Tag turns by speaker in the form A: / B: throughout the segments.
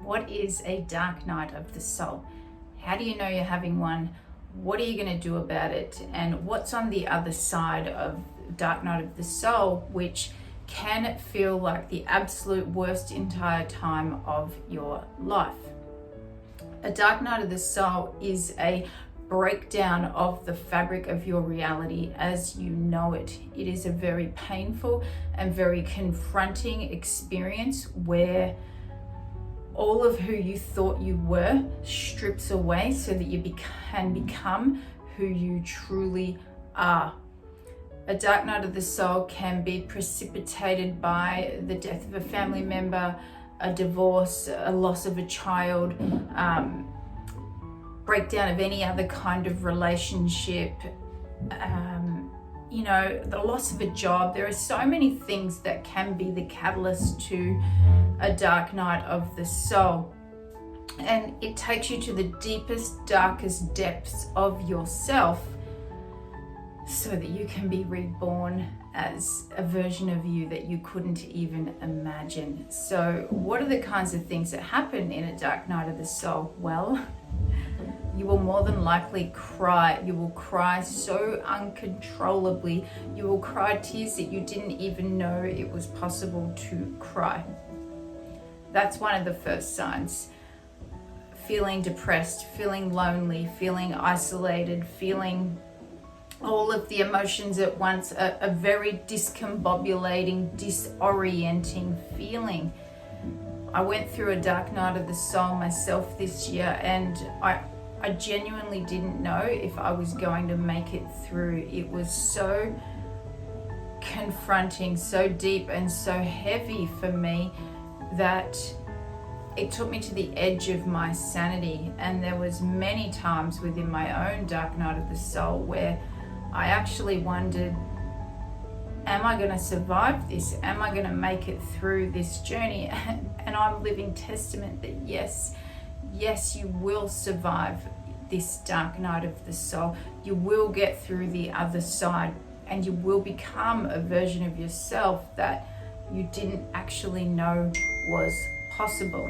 A: What is a dark night of the soul? How do you know you're having one? What are you going to do about it? And what's on the other side of dark night of the soul, which can feel like the absolute worst entire time of your life? A dark night of the soul is a breakdown of the fabric of your reality as you know it. It is a very painful and very confronting experience where all of who you thought you were strips away so that you can become who you truly are. A dark night of the soul can be precipitated by the death of a family member, a divorce, a loss of a child, breakdown of any other kind of relationship, the loss of a job. There are so many things that can be the catalyst to a dark night of the soul. And it takes you to the deepest, darkest depths of yourself so that you can be reborn as a version of you that you couldn't even imagine. So what are the kinds of things that happen in a dark night of the soul? Well, you will more than likely cry. You will cry so uncontrollably. You will cry tears that you didn't even know it was possible to cry. That's one of the first signs. Feeling depressed, feeling lonely, feeling isolated, feeling all of the emotions at once, a very discombobulating, disorienting feeling. I went through a dark night of the soul myself this year, and I genuinely didn't know if I was going to make it through. It was so confronting, so deep and so heavy for me that it took me to the edge of my sanity. And there was many times within my own dark night of the soul where I actually wondered, am I going to survive this? Am I going to make it through this journey? And I'm living testament that yes, you will survive this dark night of the soul. You will get through the other side, and you will become a version of yourself that you didn't actually know was possible.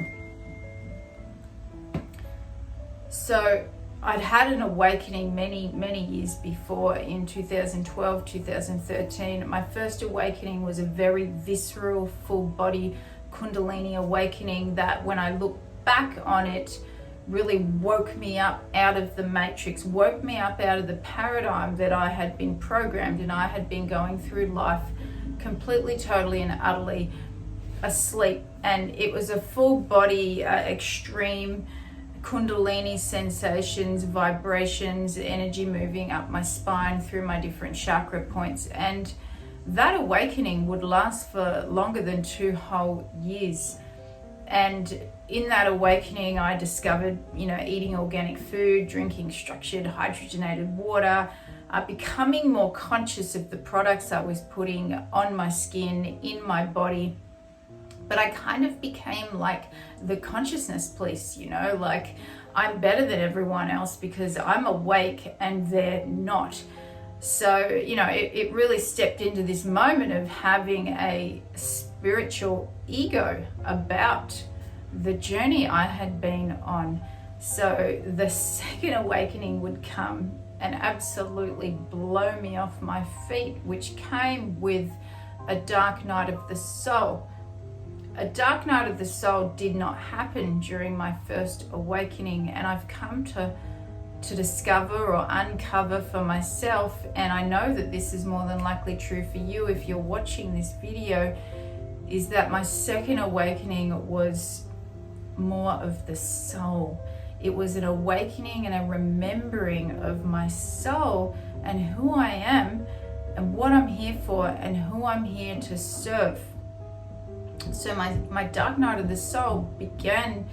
A: So I'd had an awakening many years before, in 2012, 2013. My first awakening was a very visceral, full body Kundalini awakening that, when I look back on it, really woke me up out of the matrix, woke me up out of the paradigm that I had been programmed, and I had been going through life completely, totally and utterly asleep. And it was a full body, extreme Kundalini sensations, vibrations, energy moving up my spine through my different chakra points. And that awakening would last for longer than 2 whole years. And in that awakening, I discovered, eating organic food, drinking structured hydrogenated water, becoming more conscious of the products I was putting on my skin, in my body. But I kind of became like the consciousness police, like I'm better than everyone else because I'm awake and they're not. So, it really stepped into this moment of having a spiritual ego about the journey I had been on. So the second awakening would come and absolutely blow me off my feet, which came with a dark night of the soul. A dark night of the soul did not happen during my first awakening, and I've come to discover or uncover for myself, and I know that this is more than likely true for you if you're watching this video, is that my second awakening was more of the soul. It was an awakening and a remembering of my soul and who I am and what I'm here for and who I'm here to serve. So my dark night of the soul began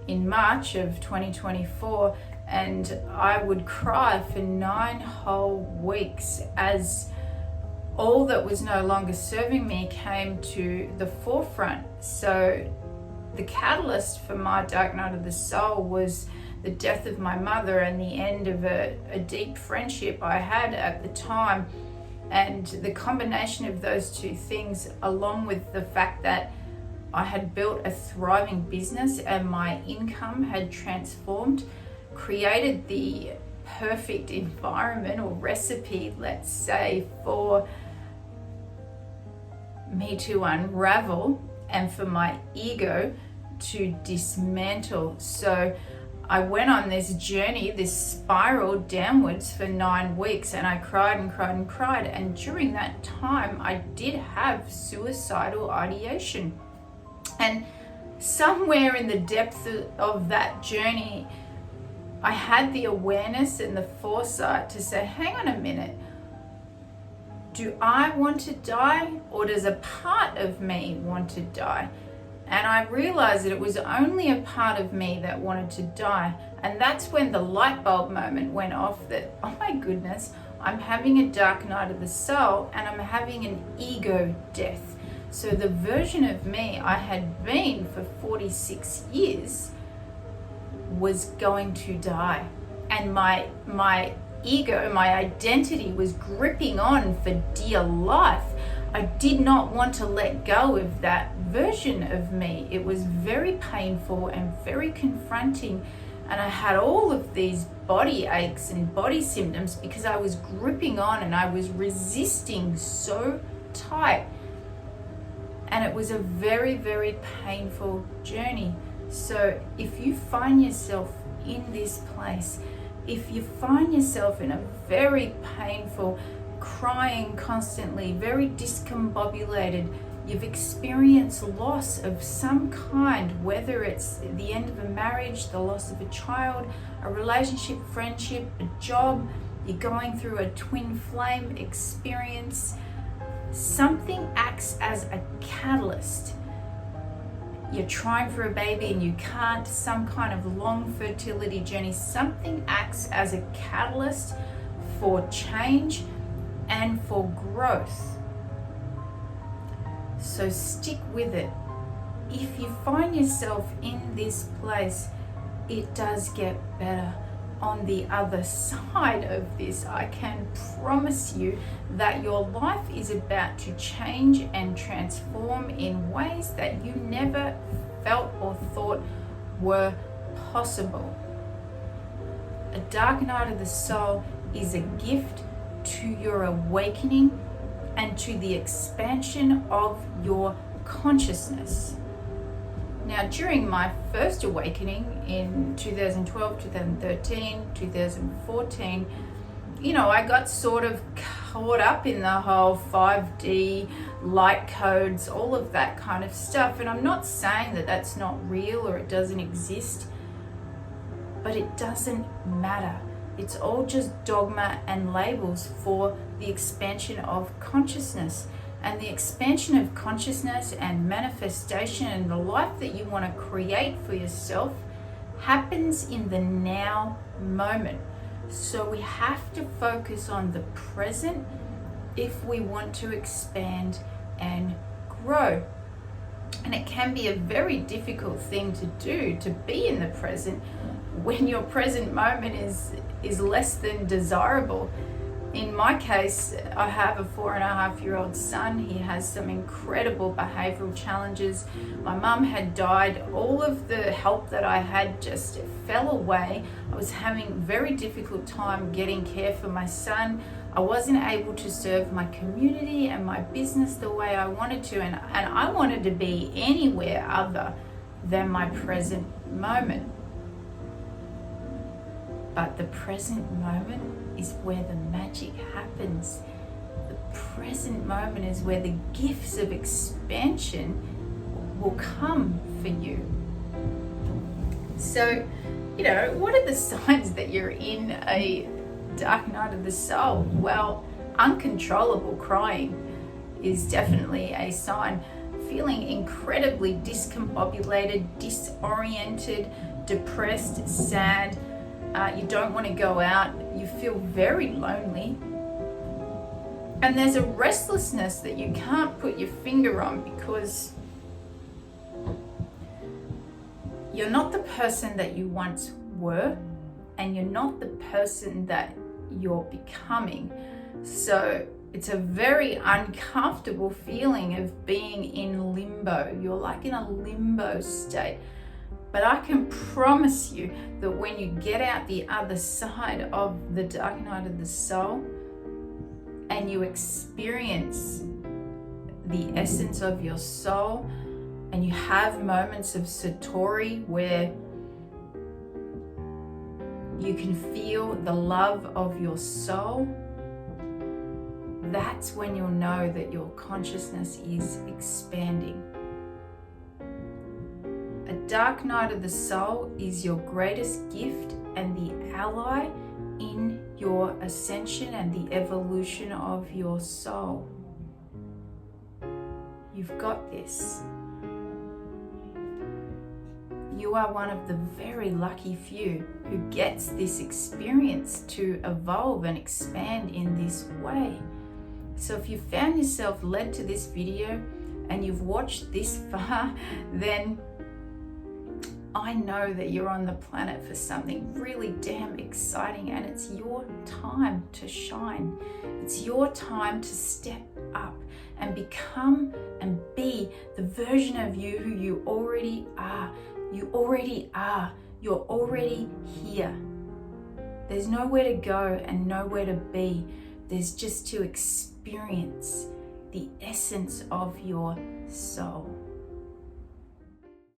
A: in March of 2024, and I would cry for 9 whole weeks as all that was no longer serving me came to the forefront. So the catalyst for my dark night of the soul was the death of my mother and the end of a deep friendship I had at the time. And the combination of those two things, along with the fact that I had built a thriving business and my income had transformed, created the perfect environment or recipe, let's say, for me to unravel and for my ego to dismantle. So I went on this journey, this spiral downwards for 9 weeks, and I cried and cried and cried. And during that time, I did have suicidal ideation. And somewhere in the depth of that journey, I had the awareness and the foresight to say, hang on a minute, do I want to die, or does a part of me want to die? And I realized that it was only a part of me that wanted to die. And that's when the light bulb moment went off that, oh my goodness, I'm having a dark night of the soul and I'm having an ego death. So the version of me I had been for 46 years was going to die. And my ego, my identity was gripping on for dear life. I did not want to let go of that version of me. It was very painful and very confronting. And I had all of these body aches and body symptoms because I was gripping on and I was resisting so tight. And it was a very, very painful journey. So if you find yourself in this place, if you find yourself in a very painful, crying constantly, very discombobulated, you've experienced loss of some kind, whether it's the end of a marriage, the loss of a child, a relationship, friendship, a job, you're going through a twin flame experience, something acts as a catalyst. You're trying for a baby and you can't, some kind of long fertility journey, something acts as a catalyst for change and for growth. So stick with it. If you find yourself in this place, it does get better. On the other side of this, I can promise you that your life is about to change and transform in ways that you never felt or thought were possible. A dark night of the soul is a gift to your awakening and to the expansion of your consciousness. Now, during my first awakening in 2012, 2013, 2014, I got sort of caught up in the whole 5D, light codes, all of that kind of stuff. And I'm not saying that that's not real or it doesn't exist, but it doesn't matter. It's all just dogma and labels for the expansion of consciousness. And the expansion of consciousness and manifestation and the life that you want to create for yourself happens in the now moment. So we have to focus on the present if we want to expand and grow. And it can be a very difficult thing to do, to be in the present when your present moment is less than desirable. In my case, I have a 4.5-year-old son. He has some incredible behavioral challenges. My mum had died. All of the help that I had just fell away. I was having a very difficult time getting care for my son. I wasn't able to serve my community and my business the way I wanted to, and I wanted to be anywhere other than my present moment. But the present moment is where the magic happens. The present moment is where the gifts of expansion will come for you. So, what are the signs that you're in a dark night of the soul? Well, uncontrollable crying is definitely a sign. Feeling incredibly discombobulated, disoriented, depressed, sad. You don't want to go out. You feel very lonely. And there's a restlessness that you can't put your finger on because you're not the person that you once were, and you're not the person that you're becoming. So It's a very uncomfortable feeling of being in limbo. You're like in a limbo state. But I can promise you that when you get out the other side of the dark night of the soul and you experience the essence of your soul, and you have moments of satori where you can feel the love of your soul, that's when you'll know that your consciousness is expanding. A dark night of the soul is your greatest gift and the ally in your ascension and the evolution of your soul. You've got this. You are one of the very lucky few who gets this experience to evolve and expand in this way. So if you found yourself led to this video and you've watched this far, then I know that you're on the planet for something really damn exciting, and it's your time to shine. It's your time to step up and become and be the version of you who you already are. You already are. You're already here. There's nowhere to go and nowhere to be. There's just to experience the essence of your soul.